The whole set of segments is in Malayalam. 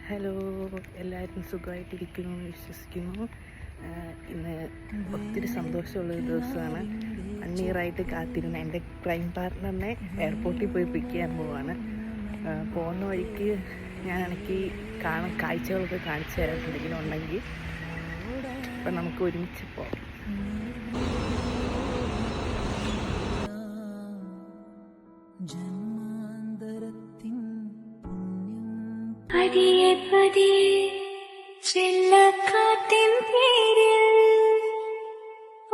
ഹലോ, എല്ലാവരും സുഖമായിട്ടിരിക്കുന്നു എന്ന് വിശ്വസിക്കുന്നു. ഇന്ന് ഒത്തിരി സന്തോഷമുള്ളൊരു ദിവസമാണ്. 1 ഇയറായിട്ട് കാത്തിരുന്ന എൻ്റെ ക്രൈം പാർട്ട്ണറിനെ എയർപോർട്ടിൽ പോയി പിക്ക് ചെയ്യാൻ പോവാണ്. പോകുന്ന വഴിക്ക് ഞാനാണെങ്കിൽ കാഴ്ചകളൊക്കെ കാണിച്ചു തരാൻ എന്തെങ്കിലും ഉണ്ടെങ്കിൽ. അപ്പം നമുക്ക് ഒരുമിച്ച് പോകാം. പതിയെ പതിയെ ചെല്ലക്കാറ്റിൻ പേരിൽ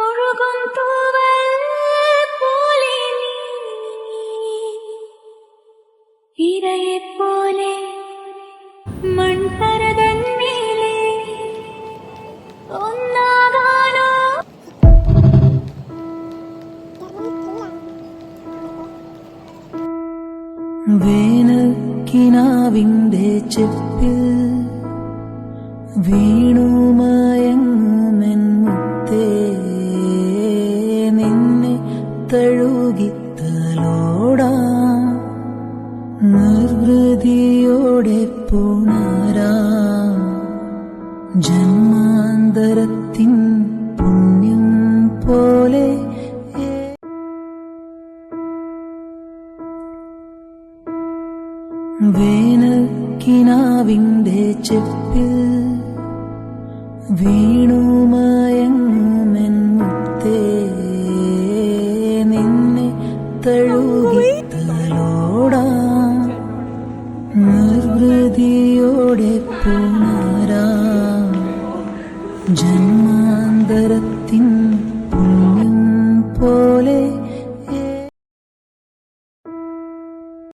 ഒഴുകും തൂവൽ പോലെ ഇരയെപ്പോലെ മൺപരതന്മേലെ ഒന്നാകാനോ. വേനൽക്കിനാവിന്റെ ചെപ്പിൽ വീണുമയങ്ങുമെൻ മുത്തേ, നിന്നെ തഴുകിത്തലോടാം നിർവൃതിയോടെ പുണരാം. ജന്മാന്തരത്തിൻ പുണ്യം പോലെ വേനൽക്കിനാവിന്റെ ചെപ്പിൽ വീണുമയങ്ങുമെൻ മുത്തേ, നിന്നെ തഴുകിത്തലോടാം നിർവൃതിയോടെ പുണരാം.